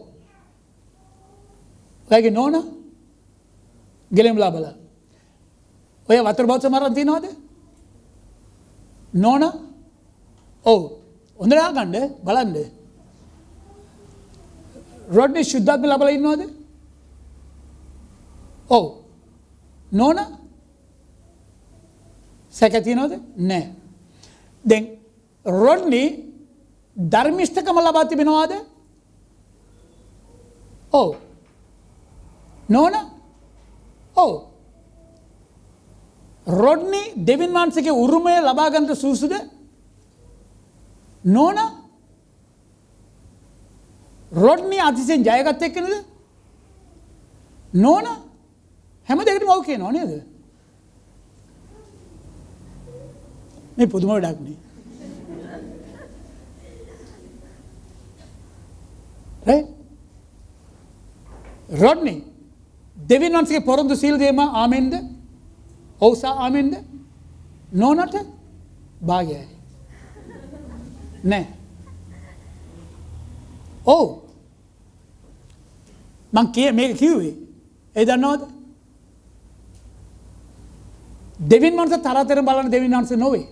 ඔයගේ නෝනා ගැලවෙනව ලබලා. ඔය වතුර බෝතල් මරන් තියනවද? නෝනා? ඔව්. හොඳට ආගන්න බලන්න. රොඩ්නි සුද්ධාත්ම ලබලා ඉන්නවද? ඔව්. නෝනා? සැක තියනවද? නෑ. දැන් රොඩ්නි ධර්මිෂ්ඨකම ලබා තිබෙනවද? ඔව්. නෝනා? ඔව්. රොඩ්නි දෙවියන් වහන්සේගේ උරුමය ලබා ගන්නට සුසුද? නෝනා? රොඩ්නි අතිශයින් ජයගත් එක්කනද? නෝනා? හැම දෙයකටම ඔව් කියනවා නේද? මේ පුදුම වැඩක් නේ. right? රොඩ්නි දෙවියන් වහන්සේගේ පොරොන්දු සීල් දෙම ආමෙන්ද? ඔව් සා ආමෙන්ද? නෝනට භාගයයි. නෑ. ඔව්. මං මේක කිව්වේ ඒ දන්නවද? දෙවියන් වහන්සේ තරතර බලන දෙවියන් වහන්සේ නොවේ.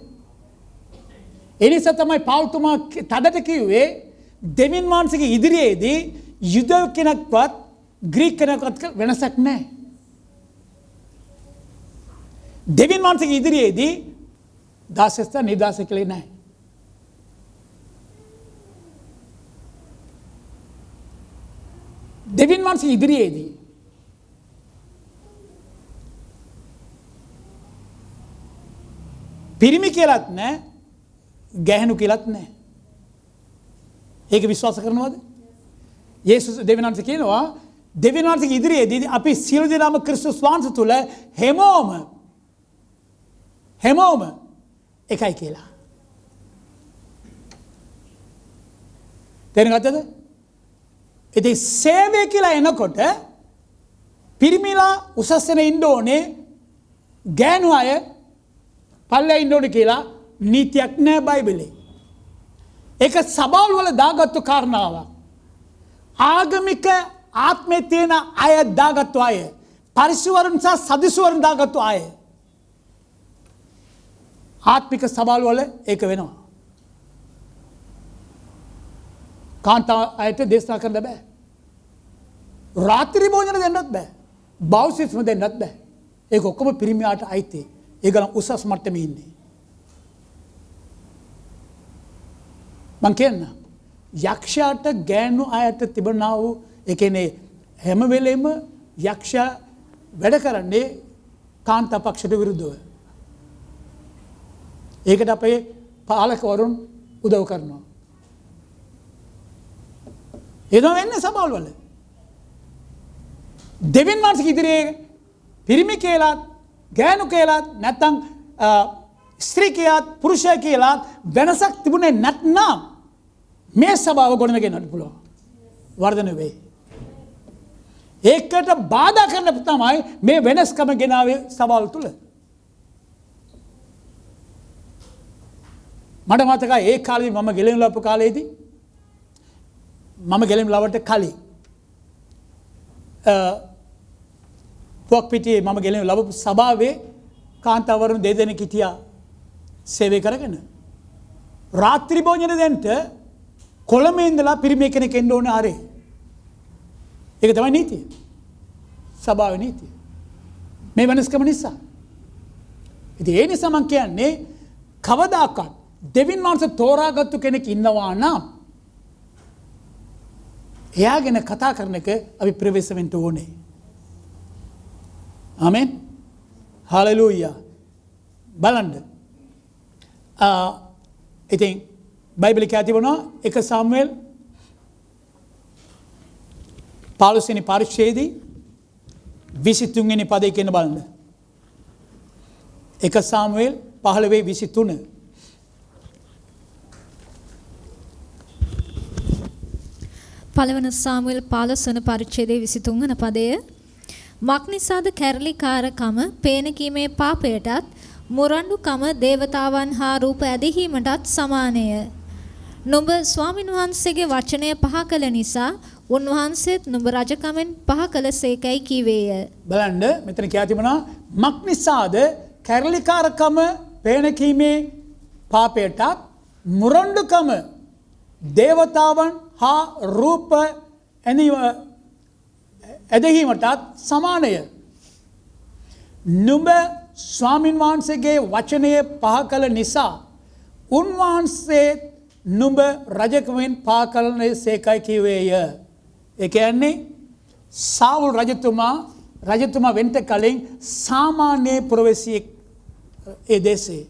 ඒ නිසා තමයි පෞල්තුමා තදට කිව්වේ දෙවියන් වහන්සේගේ ඉදිරියේදී යුදෙව් කෙනෙක්වත් ග්‍රීක කෙනෙක්වත් වෙනසක් නැහැ. දෙවියන් වහන්සේගේ ඉදිරියේදී දාසස්ත නිදාස කලේ නැහැ. දෙවියන් වහන්සේ ඉදිරියේදී පිරිමි කියලාත් නැහැ, ගැහණු කියලාත් නැහැ. ඒක විශ්වාස කරනවද? යේසුස් දෙවියන් වහන්සේ කියනවා දෙවියන් වහන්සේගේ ඉදිරියේදී අපි සියලු දෙනාම ක්‍රිස්තුස් වහන්සේ තුල හැමෝම එකයි කියලා. තේරුම් ගත්තද? ඉතින් සේවය කියලා එනකොට පිරිමිලා උසස්සෙන ඉන්න ඕනේ, ගෑනු අය පල්ලේ ඉන්න ඕනේ කියලා නීතියක් නැහැ බයිබලේ. ඒක සබාවල් වල දාගත්තු කාරණාවක්. ආගමික ආත්මේ තියෙන අය දාගත්තු අය, පරිසවරුන් සහ සදිසවරුන් දාගත්තු අය. ආත්මික සබාවල් වල ඒක වෙනවා. කාන්තා අයට දේශනා කරන්න බෑ. රාත්‍රී භෝජන දෙන්නත් බෑ. බෞසිස්ම දෙන්නත් බෑ. ඒක ඔක්කොම පිරිමියාට අයිති. ඒගොල්ලෝ උසස් මට්ටමේ ඉන්නේ. මං කියන්න යක්ෂයාට ගෑනු අයට තිබුණා වූ ඒ කියන්නේ හැම වෙලෙම යක්ෂයා වැඩ කරන්නේ කාන්තා පක්ෂයට විරුද්ධව. ඒකට අපේ පාලකවරුන් උදව් කරනවා. ඒක වෙන්නේ සබාවල් වල. දෙවියන් වහන්සේ ඉදිරියේ පිරිමි කියලා, ගෑනු කියලා, නැත්නම් ස්ත්‍රී කියලා, පුරුෂය කියලා වෙනසක් තිබුණේ නැත්නම් මේ සබාව ගොඩනගෙන්නට පුළුවන්. වර්ධනය වෙයි. ඒකට බාධා කරන තමයි මේ වෙනස්කම ගෙනාවේ සබාවල් තුල. මට මතකයි ඒ කාලේ මම ගෙලෙන ලපු කාලේදී මම ගෙලෙන ලවට කලින් පොක් පිටියේ මම ගෙලෙන ලබපු සභාවේ කාන්තාවරුන් දෙදෙනෙක් හිටියා සේවය කරගෙන. රාත්‍රී භෝජන දෙන්න කොළඹේ ඉඳලා පිරිමි කෙනෙක් එන්න ඕනේ ආරේ. ඒක තමයි නීතිය. සභාවේ නීතිය. මේ වෙනස්කම නිසා. ඉතින් ඒ නිසා මම කියන්නේ කවදාකවත් දෙවියන් වහන්සේ තෝරාගත්තු කෙනෙක් ඉන්නවා නම් එයා ගැන කතා කරන එක අපි ප්‍රවේශ වෙන්න ඕනේ. ආමෙන්. හalleluya. බලන්න. ඉතින් බයිබලේ කියති තිබුණා 1 සාමුවෙල් 15 වෙනි පරිච්ඡේදයේ 23 වෙනි පදේ කියන බලන්න. 1 සාමුවෙල් 15:23. පළවන සාමුවෙල් 15 වන පරිච්ඡේදයේ 23 වන පදය මක්නිසාද කැරලිකාරකම පේනකීමේ පාපයටත් මොරණ්ඩුකම දේවතාවන් හා රූප ඇදහිීමටත් සමානය. නුඹ ස්වාමින් වහන්සේගේ වචනය පහ කළ නිසා උන්වහන්සේත් නුඹ රජකමෙන් පහ කළසේකයි කීවේය. බලන්න මෙතන කියා තිබුණා මක්නිසාද කැරලිකාරකම පේනකීමේ පාපයටත් මොරණ්ඩුකම දේවතාවන් හා රූප ඇදහිීමටත් සමානය. නුඹ ස්වාමින් වහන්සේගේ වචනය පහ කළ නිසා උන්වහන්සේ නුඹ රජකමෙන් පහ කළන සේකයි කිවේය. ඒ කියන්නේ සාවුල් රජතුමා වෙන්ට කලින් සාමාන්‍ය පුරවැසියෙක් ඒ දේශේ.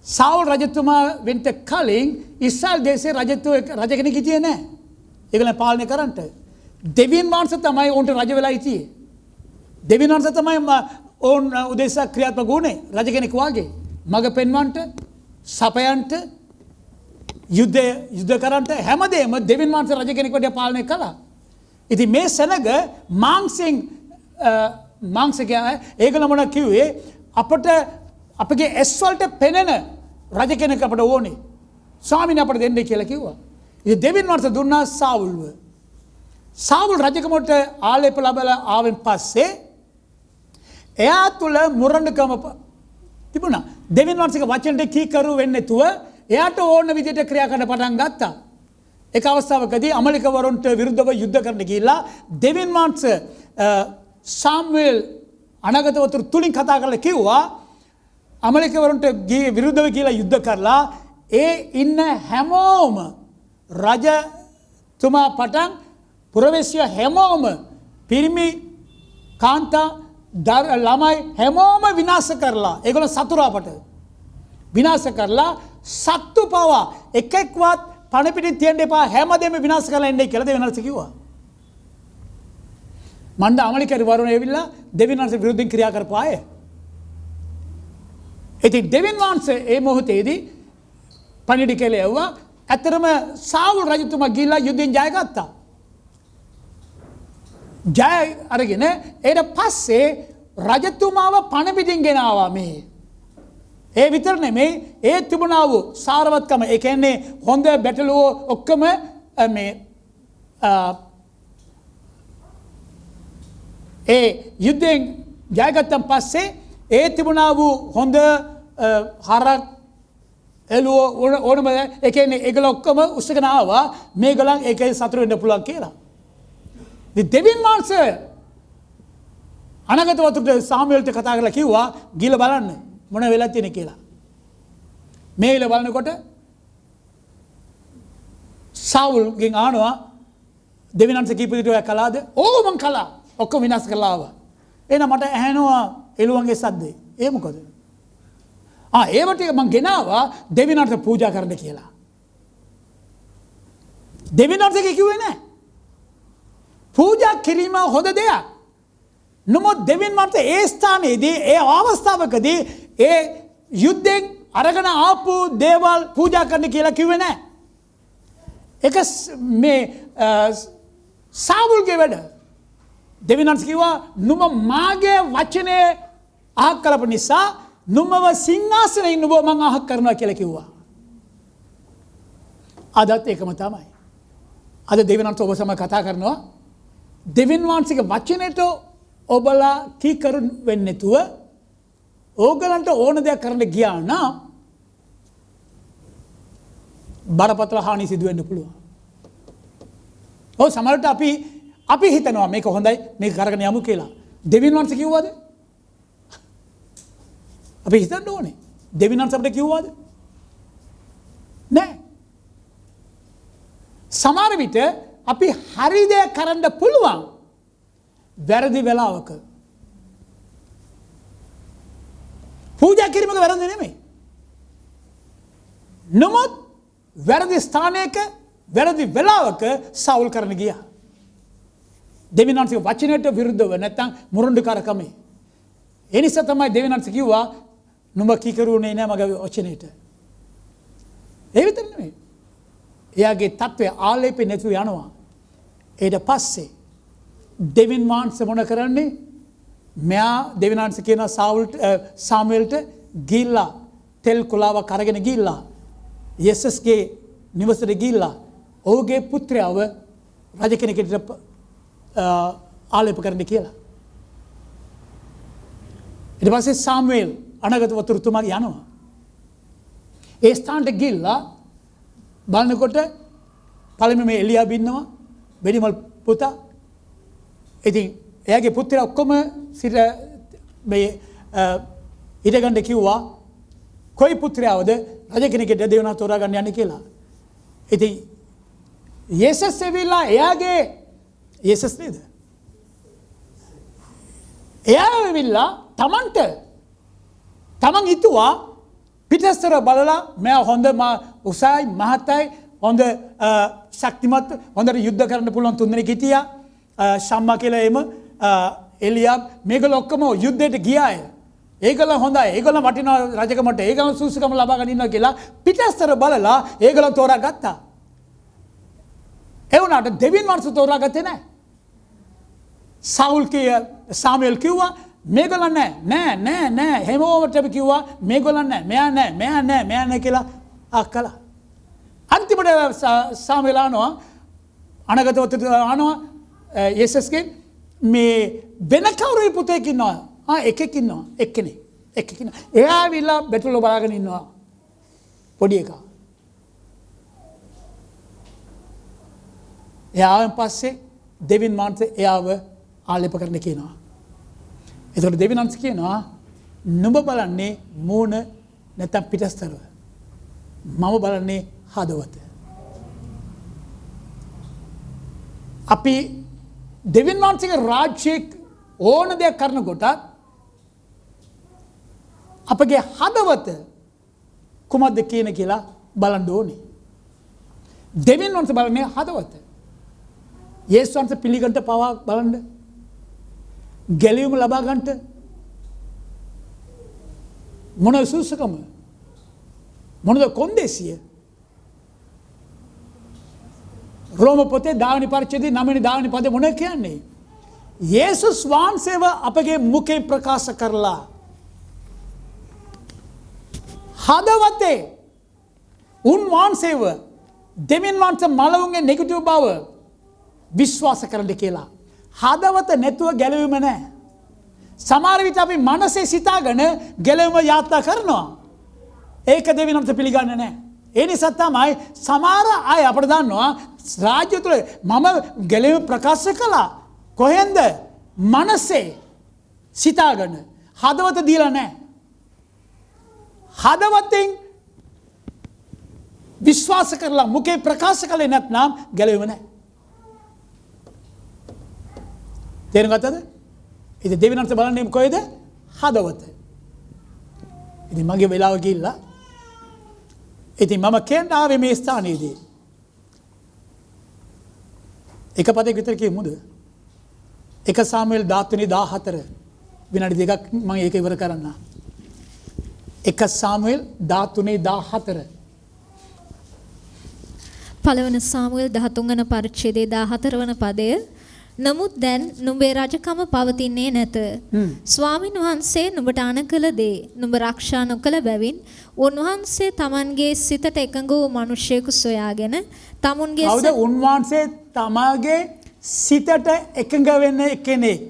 සාවුල් රජතුමා වෙන්ට කලින් ඉස්රායල් දේශේ රජ කෙනෙක් හිටියේ නැහැ. ඒගොල්ලන් පාලනය කරන්නට. දෙවියන් වහන්සේ තමයි උන්ට රජ වෙලා හිටියේ. දෙවියන් වහන්සේ තමයි ඕන් උදෙසා ක්‍රියාත්මක වුණේ රජ කෙනෙක් වාගේ. මග පෙන්වන්නට, සපයන්නට, යුද්ධ කරන්නට හැමදේම දෙවියන් වහන්සේ රජ කෙනෙක් වඩා පාලනය කළා. ඉතින් මේ සෙනග මාංශික ඒගොල්ලෝ මොන කිව්වේ අපට අපගේ ඇස් වලට පෙනෙන රජ කෙනෙක් අපට ඕනේ. ස්වාමීන් අපට දෙන්න කියලා කිව්වා. ඉතින් දෙවියන් වහන්සේ දුන්නා සාවුල්ව. සාවුල් රජකමට ආලේප ලැබලා ආවෙන් පස්සේ එයා තුල මුරණ්ඩකම තිබුණා. දෙවියන් වහන්සේගේ වචනට කීකරු වෙන්නේ නැතුව එයාට ඕන විදිහට ක්‍රියා කරන්න පටන් ගත්තා. එක අවස්ථාවකදී අමලිකවරුන්ට විරුද්ධව යුද්ධ කරන්න ගිහිල්ලා දෙවියන් වහන්සේ සාමුවෙල් අනාගතවතුරු තුලින් කතා කරලා කිව්වා අමලිකවරුන්ට විරුද්ධව කියලා යුද්ධ කරලා ඒ ඉන්න හැමෝම රජතුමා පටන් පුරවැසිය හැමෝම පිරිමි කාන්තා ළමයි හැමෝම විනාශ කරලා ඒගොල්ලෝ සතුරාපට විනාශ කරලා සත්තු පවා එකෙක්වත් පණ පිටින් තියන්න එපා හැමදේම විනාශ කරලා එන්නේ කියලා දෙවියන් වහන්සේ කිව්වා. මණ්ඩ අමලිකරු වරුණ ඇවිල්ලා දෙවියන් වහන්සේ විරුද්ධව ක්‍රියා කරපු අය. ඉතින් දෙවියන් වහන්සේ ඒ මොහොතේදී පණිඩි කියලා යවුවා. ඇත්තරම සාවුල් රජතුමා ගිහිල්ලා යුද්ධෙන් ජය ගත්තා. ජය අරගෙන ඊට පස්සේ රජතුමාව පණ පිටින් ගෙනාවා මේ. ඒ විතර නෙමෙයි ඒ තිබුණා වූ සාරවත්කම ඒ කියන්නේ හොඳ බැටළුවෝ ඔක්කොම මේ ඒ යුද්ධෙන් ජයගත්තන් පස්සේ ඒ තිබුණා වූ හොඳ හරක් එළුවෝ ඕනම ඒ කියන්නේ ඒගොල්ලෝ ඔක්කොම උස්සගෙන ආවා මේගොල්ලන් ඒකේ සතුරු වෙන්න පුළුවන් කියලා. ඉතින් දෙවියන් වහන්සේ අනාගත වතුරට සාමුවෙල්ට කතා කරලා කිව්වා ගිහලා බලන්න මොන වෙලා තියෙන කියලා. මේල බලනකොට සාවුල්ගෙන් ආනවා දෙවියන් වහන්සේ කීප විදිහට ඔය කලාද? ඕ මං කළා. ඔක්කොම විනාශ කරලා ආවා. එහෙනම් මට ඇහෙනවා එළුවන්ගේ සද්දේ. ඒ මොකද? ඒවට මං ගෙනාවා දෙවියන් වහන්සේ පූජා කරන්න කියලා. දෙවියන් වහන්සේ කිව්වේ නැහැ. පූජා කිරීම හොඳ දෙයක්. නමුත් දෙවියන් වහන්සේ ඒ ස්ථානයේදී ඒ අවස්ථාවකදී ඒ යුද්ධෙන් අරගෙන ආපු දේවල් පූජා කරන්න කියලා කිව්වේ නැහැ. ඒක මේ සාවුල්ගේ වැඩ. දෙවියන් වහන්සේ කිව්වා නුඹ මාගේ වචනේ අහක් කළපු නිසා නුඹව සිංහාසනේ නුඹව මං අහක් කරනවා කියලා කිව්වා. අදත් ඒකම තමයි. අද දෙවියන් වහන්සේ ඔබ සමග කතා කරනවා දෙවියන් වහන්සේගේ වචනේට ඔබලා කීකරු වෙන්නේ නැතුව ඕගලන්ට ඕන දෙයක් කරන්න ගියා නම් බරපතල හානි සිදු වෙන්න පුළුවන්. ඔව් සමහරවිට අපි හිතනවා මේක හොඳයි මේක කරගෙන යමු කියලා. දෙවියන් වහන්සේ කිව්වද? අපි හිතන්න ඕනේ. දෙවියන් වහන්සේ අපිට කිව්වද? නෑ. සමහර විට අපි හරි දේ කරන්න පුළුවන් වැරදි වෙලාවක. පූජා කිරීමක වැරදි නෙමෙයි. නමුත් වැරදි ස්ථානයක වැරදි වෙලාවක සවුල් කරන්න ගියා. දෙවියන් වහන්සේගේ වචනයට විරුද්ධව නැත්නම් මුරුණ්ඩුකාරකමේ. ඒ නිසා තමයි දෙවියන් වහන්සේ කිව්වා නුඹ කීකරුනේ නෑ මගේ වචනෙට. ඒ විතර නෙමෙයි. එයාගේ තත්ත්වය ආලේපේ නැතුව යනවා. ඊට පස්සේ දෙවියන් වහන්සේ මොන කරන්නේ? මෙයා දෙවියන් වහන්සේ කියන සාමුවෙල්ට ගිහිල්ලා තෙල් කුලාවක් අරගෙන ගිහිල්ලා යේසුස්ගේ නිවසට ගිහිල්ලා ඔහුගේ පුත්‍රයව රජ කෙනෙකුට ආලේප කරන්න කියලා. ඊට පස්සේ සාමුවෙල් අනාගත වතුරුතුමා යනවා. ඒ ස්ථානට ගිහිල්ලා බලනකොට පළමුව මේ එලියාබ් ඉන්නවා බෙඩිමල් පුතා. ඉතින් එයාගේ පුත්‍රයා ඔක්කොම සිට මේ ඉඩගන්න කිව්වා කොයි පුත්‍රයාවද රජ කෙනෙක්ට දෙවනා තෝරා ගන්න යන්නේ කියලා. ඉතින් යේසුස් එවිලා එයාගේ යේසුස් නේද? එයා එවිලා තමන් හිතුවා පිටස්තර බලලා මම හොඳ උසයි මහතයි හොඳ ශක්තිමත් හොඳට යුද්ධ කරන්න පුළුවන් තුන්දෙනෙක් හිටියා. ශම්මා කියලා එම එලියාබ් මේගොල්ලෝ ඔක්කොම යුද්ධයට ගියාය. ඒගොල්ලෝ හොඳයි. ඒගොල්ලෝ වටිනා රජකමට ඒගොල්ලෝ සුසුකම ලබා ගන්න ඉන්නවා කියලා පිටස්තර බලලා ඒගොල්ලෝ තෝරාගත්තා. ඒ වුණාට දෙවියන් වහන්සේ තෝරාගත්තේ නැහැ. සාමුවෙල් කිව්වා මේගොල්ලෝ නෑ හැමෝටම කිව්වා මේගොල්ලෝ නෑ මෙයා නෑ කියලා අක්කලා. අන්තිමට සාමුවෙල් ආනවා අනාගතවත ආනවා යේසුස්ගේ මේ වෙන කවුරුයි පුතෙක් ඉන්නවා. එකෙක් ඉන්නවා එක්කෙනෙක්. එයා විලා බෙටලෝ බලාගෙන ඉන්නවා පොඩි එකා. එයාන් පස්සේ දෙවියන් වහන්සේ එයාව ආලේප කරන්න කියනවා. එතකොට දෙවියන් වහන්සේ කියනවා නුඹ බලන්නේ මූණ නැත්නම් පිටස්තරව. මම බලන්නේ හදවත. අපි දෙවියන් වහන්සේගේ රාජ්‍යයේ ඕන දෙයක් කරනකොට අපගේ හදවත කුමක්ද කියන කියලා බලන්න ඕනේ. දෙවියන් වහන්සේ බලන්නේ හදවත. යේසුස් වහන්සේ පිළිගන්න පවා බලන්න. ගැලවීම ලබා ගන්නට මොන සුසුකම මොනද කොන්දේසිය? රෝම පොතේ 10 වෙනි පරිච්ඡේදයේ 9 වෙනි 10 වෙනි පදේ මොන කියන්නේ? යේසුස් වහන්සේව අපගේ මුඛේ ප්‍රකාශ කරලා හදවතේ උන්වහන්සේව දෙවියන් වහන්සේ මලවුන්ගේ නෙගටිව් බව විශ්වාස කරන්න කියලා. හදවත නැතුව ගැලවීම නැහැ. සමහර විට අපි මනසේ සිතාගෙන ගැලවීම යාත්‍රා කරනවා. ඒක දෙවියන් වහන්සේ පිළිගන්නේ නැහැ. ඒ නිසා තමයි සමහර අය අපිට දන්නවා රාජ්‍ය තුල මම ගැලවීම ප්‍රකාශ කළා. කොහෙන්ද? මනසේ සිතාගෙන හදවත දීලා නැහැ. හදවතෙන් විශ්වාස කරලා මුඛේ ප්‍රකාශ කළේ නැත්නම් ගැලවෙම නැහැ. තේරුම් ගත්තද? ඉතින් දෙවියන් වහන්සේ බලන්නේ කොහෙද? හදවත. ඉතින් මගේ වෙලාව ගිහිල්ලා ඉතින් මම කියන්න ආවේ මේ ස්ථානයේදී එක පදයක විතර කියමුද? 1 සාමුවෙල් 13:14 විනාඩි දෙකක් මම ඒක ඉවර කරන්න. 1 සාමුවෙල් 13:14 පළවන සාමුවෙල් 13 වන පරිච්ඡේදයේ 14 වන පදය. නමුත් දැන් නුඹේ රජකම පවතින්නේ නැත. ස්වාමින් වහන්සේ නුඹට අනකල දේ නුඹ ආරක්ෂා නොකළ බැවින් උන්වහන්සේ තමන්ගේ සිතට එකඟ වූ මිනිසෙකු සොයාගෙන තමුන්ගේ කවුද උන්වහන්සේ තමාගේ සිතට එකඟ වෙන්න කෙනෙක්?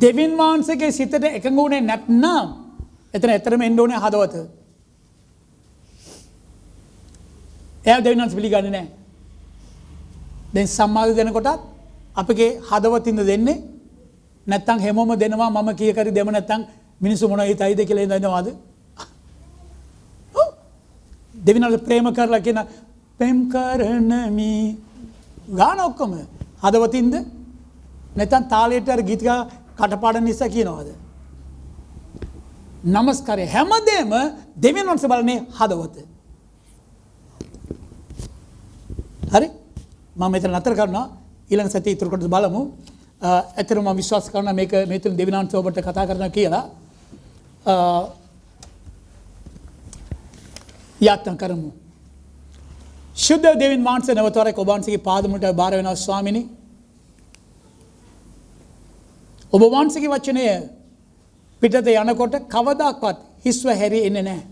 දෙවියන් වහන්සේගේ සිතට එකඟ වුණේ නැත්නම් එතන ඇතරම එන්න ඕනේ හදවත. එයා දෙවියන් වහන්සේ පිළිගන්නේ නැහැ. දැන් සම්මාද දෙනකොටත් අපගේ හදවතින්ද දෙන්නේ නැත්නම් හැමෝම දෙනවා මම කීය කරි දෙම නැත්නම් මිනිස්සු මොන හිතයිද කියලා හිතනවාද? දෙවියන් වහන්සේ ප්‍රේම කරලා කියන ප්‍රේම කරන මී ගාන ඔක්කොම හදවතින්ද නැත්නම් තාලයට අර ගීත කටපාඩම් නිසා කියනවාද? නමස්කාරය හැමදේම දෙවියන් වහන්සේ බලන්නේ හදවත. හරි? මම මෙතන නතර කරනවා. ඊළඟ සතියේ ඉතුරු කොටස බලමු. ඇත්තටම මම විශ්වාස කරනවා මේක මේ තුන දෙවියන් වහන්සේ ඔබට කතා කරනවා කියලා. යාත්නා කරමු. ශුද්ධ දෙවියන් වහන්සේ නැවතවරක් ඔබ වහන්සේගේ පාදමුලට බාර වෙනවා ස්වාමිනි. ඔබ වහන්සේගේ වචනය පිටත යනකොට කවදාවත් හිස්ව හැරී එන්නේ නැහැ.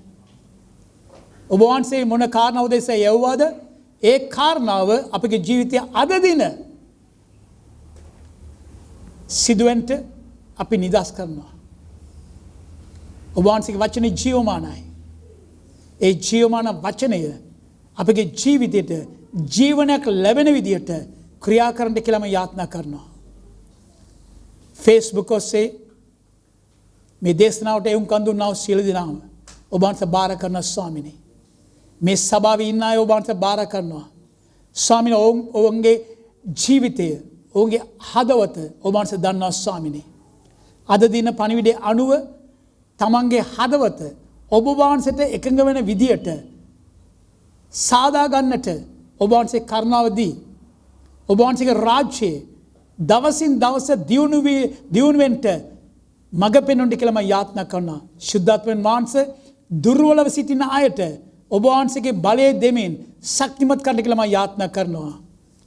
ඔබ වහන්සේ මොන කාරණාව දෙසේ යවුවාද ඒ කාරණාව අපගේ ජීවිතය අද දින සිදුවෙන්ට අපි නිදහස් කරනවා. ඔබ වහන්සේගේ වචනේ ජීවමානයි. ඒ ජීවමාන වචනය අපගේ ජීවිතයට ජීවනයක් ලැබෙන විදියට ක්‍රියා කරන්න කියලා මම යාත්නා කරනවා. Facebook ඔස්සේ මේ දේශනාවට එවුම් කන් දුන්නා වූ සියලු දෙනාම ඔබ වහන්සේ බාර කරන ස්වාමිනේ. මේ සභාවේ ඉන්න අය ඔබ වහන්සේ බාර කරනවා. ස්වාමිනේ ඔවුන්ගේ ජීවිතය, ඔවුන්ගේ හදවත ඔබ වහන්සේ දන්නවා ස්වාමිනේ. අද දින පණිවිඩයේ අනුව තමන්ගේ හදවත ඔබ වහන්සේට එකඟ වෙන විදියට සාදා ගන්නට ඔබ වහන්සේ කරුණාව දී ඔබ වහන්සේගේ රාජ්‍යයේ දවසින් දවස දියුණු වෙන්න මඟ පෙන්වන්න කියලා මම යාත්නා කරනවා. ශුද්ධාත්මයන් වහන්සේ දුර්වලව සිටින අයට ඔබ වහන්සේගේ බලය දෙමින් ශක්තිමත් කරන්න කියලා මම යාත්නා කරනවා.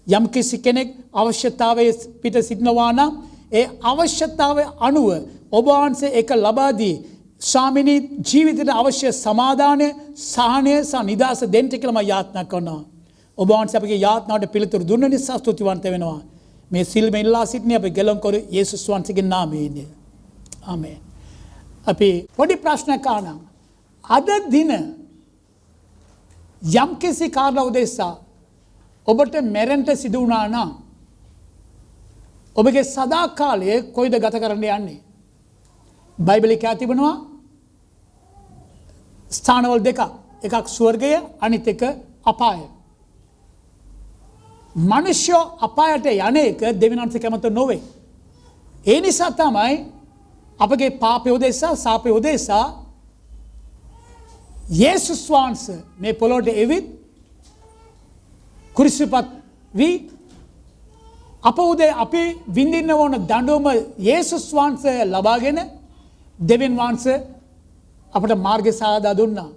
යම් කිසි කෙනෙක් අවශ්‍යතාවයේ පිට සිටිනවා නම් ඒ අවශ්‍යතාවය අනුව ඔබ වහන්සේ ඒක ලබා දී ස්වාමිනී ජීවිතයට අවශ්‍ය සමාදානය, සහනය සහ නිදහස දෙන්න කියලා මම යාත්නා කරනවා. ඔබ වහන්සේ අපගේ යාත්නාවට පිළිතුරු දුන්න නිසා ස්තුතිවන්ත වෙනවා. මේ සිල්ම ඉල්ලා සිටින අපේ ගැලවුම්කරු යේසුස් වහන්සේගේ නාමයෙන්. ආමේන්. අපි පොඩි ප්‍රශ්නයක් අහනවා. අද දින යම් කිසි කාරණාවක් උදෙසා ඔබට මැරෙන්න සිදු වුණා නම් ඔබගේ සදාකාලය කොයිද ගත කරන්න යන්නේ? බයිබලයේ කියා තිබෙනවා ස්ථානවල දෙකක්. එකක් ස්වර්ගය, අනිත් එක අපාය. මිනිස්සු අපායට යන එක දෙවියන් වහන්සේ කැමති නොවේ. ඒ නිසා තමයි අපගේ පාපය උදෙසා, සාපය උදෙසා යේසුස් වහන්සේ මේ පොළොවට එවිත් කුරිසිපත් වී අපි විඳින්න ඕන දඬුවම යේසුස් වහන්සේ ලබාගෙන දෙවියන් වහන්සේ අපට මාර්ගය සාදා දුන්නා.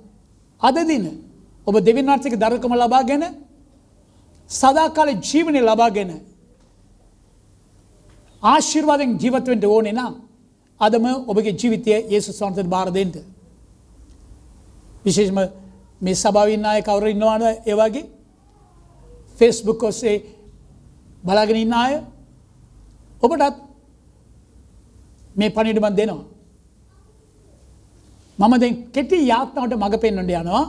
අද දින ඔබ දෙවියන් වහන්සේගේ දරුකම ලබාගෙන සදාකාල ජීවනය ලබාගෙන ආශිර්වාදයෙන් ජීවත් වෙන්න ඕනේ නම් අදම ඔබගේ ජීවිතය යේසුස් වහන්සේට බාර දෙන්න. විශේෂම මේ සභාවේ ඉන්න අය කවුරු ඉන්නවද ඒ වගේ Facebook ඔස්සේ බලාගෙන ඉන්න අය ඔබටත් මේ පණිවිඩ මම දෙනවා. මම දැන් කෙටි යාත්නාවට මඟ පෙන්වන්න යනවා.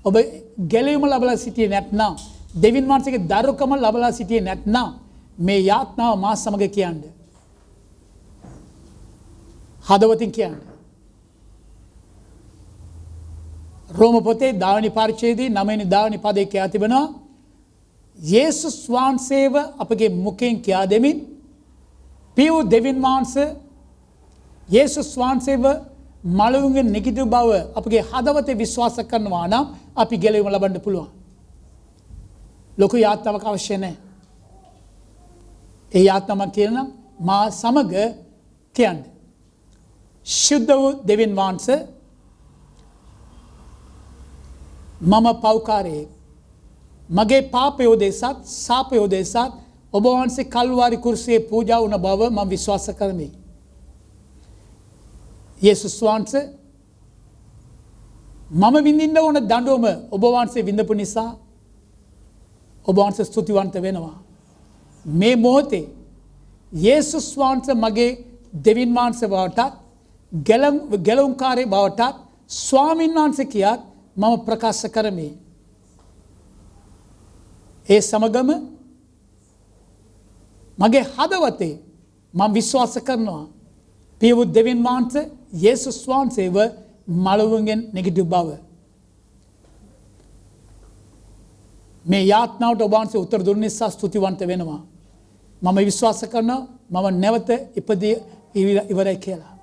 ඔබ ගැලවීම ලබලා සිටියේ නැත්නම් දෙවියන් වහන්සේගේ දරුකම ලබලා සිටියේ නැත්නම් මේ යාත්නාව මා සමග කියන්න. හදවතින් කියන්න. රෝම පොතේ 10 වෙනි පරිච්ඡේදයේ 9 වෙනි 10 වෙනි පදයේ කියා තිබෙනවා යේසුස් වහන්සේව අපගේ මුඛයෙන් කියා දෙමින් පියු දෙවියන් වහන්සේ යේසුස් වහන්සේව මළුවෙන් නිකිතු බව අපගේ හදවතේ විශ්වාස කරනවා නම් අපි ගැලවීම ලබන්න පුළුවන්. ලොකු යාත්‍රාවක් අවශ්‍ය නැහැ. ඒ යාත්‍රාව කියනවා මා සමග කියන්නේ. ශුද්ධ වූ දෙවියන් වහන්සේ මම පෞකාරයෙක්. මගේ පාපය උදෙසත් සාපය උදෙසත් ඔබ වහන්සේ කල්වාරි කුරුසියේ පූජා වුණ බව මම විශ්වාස කරමි. යේසුස් වහන්සේ මම විඳින්න ඕන දඬුවම ඔබ වහන්සේ විඳපු නිසා ඔබ වහන්සේ ස්තුතිවන්ත වෙනවා. මේ මොහොතේ යේසුස් වහන්සේ මගේ දෙවියන් වහන්සේ බවටත් ගැලවුම්කාරී බවටත් ස්වාමීන් වහන්සේ කියාත් මම ප්‍රකාශ කරමි. ඒ සමගම මගේ හදවතේ මම විශ්වාස කරනවා පියවු දෙවියන් වහන්සේ යේසුස් වහන්සේව මළුවෙන් නැගිටු බව. මේ යාත්නාවට ඔබ වහන්සේ උත්තර දුන්න නිසා ස්තුතිවන්ත වෙනවා. මම විශ්වාස කරනවා මම නැවත ඉපදී ඉවරයි කියලා.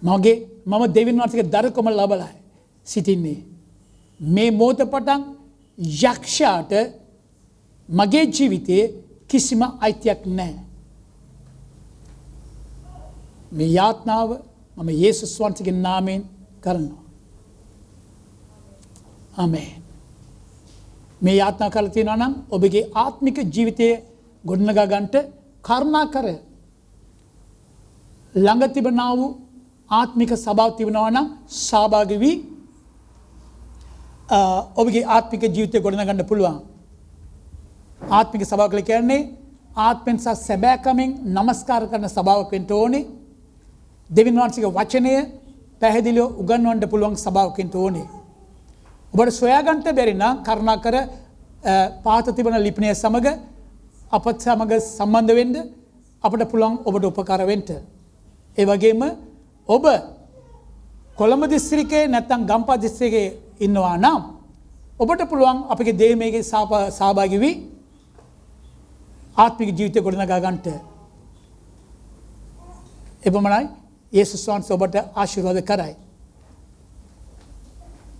මම දෙවියන් වහන්සේගේ දරුකම ලබලා සිටින්නේ. මේ මොහොත පටන් යක්ෂයාට මගේ ජීවිතයේ කිසිම අයිතියක් නැහැ. මේ යාඥාව මම යේසුස් වහන්සේගේ නාමයෙන් කරනවා. ආමේන්. මේ යාඥා කරලා තියෙනවා නම් ඔබගේ ආත්මික ජීවිතයේ ගොඩනගා ගන්නට කරුණා කර ළඟ තිබෙනා වූ ආත්මික සභාව තිබෙනවා නම් සහභාගී වී ඔබගේ ආත්මික ජීවිතය ගොඩනගන්න පුළුවන්. ආත්මික සභාව කියලා කියන්නේ ආත්මෙන් සහ සැබෑකමින් නමස්කාර කරන සභාවක් වෙන්න ඕනේ. දෙවියන් වහන්සේගේ වචනය පැහැදිලිව උගන්වන්න පුළුවන් සභාවක් වෙන්න ඕනේ. ඔබට සොයාගන්න බැරි නම් කරුණාකර පාත තිබෙන ලිපිනය සමග අපත් සමග සම්බන්ධ වෙන්න අපට පුළුවන් ඔබට උපකාර වෙන්න. ඒ වගේම ඔබ කොළඹ දිස්ත්‍රික්කයේ නැත්නම් ගම්පහ දිස්ත්‍රික්කයේ ඉන්නවා නම් ඔබට පුළුවන් අපගේ දේමයේ සහභාගී වී ආත්මික ජීවිතය ගොඩනගා ගන්නට. එපමණයි යේසුස් වහන්සේ ඔබට ආශිර්වාද කරයි.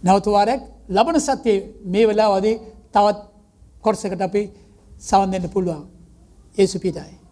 නැවත වාරයක් ලබන සතියේ මේ වෙලාවදී තවත් කොටසකට අපි සවන් දෙන්න පුළුවන්. යේසු පිටයි.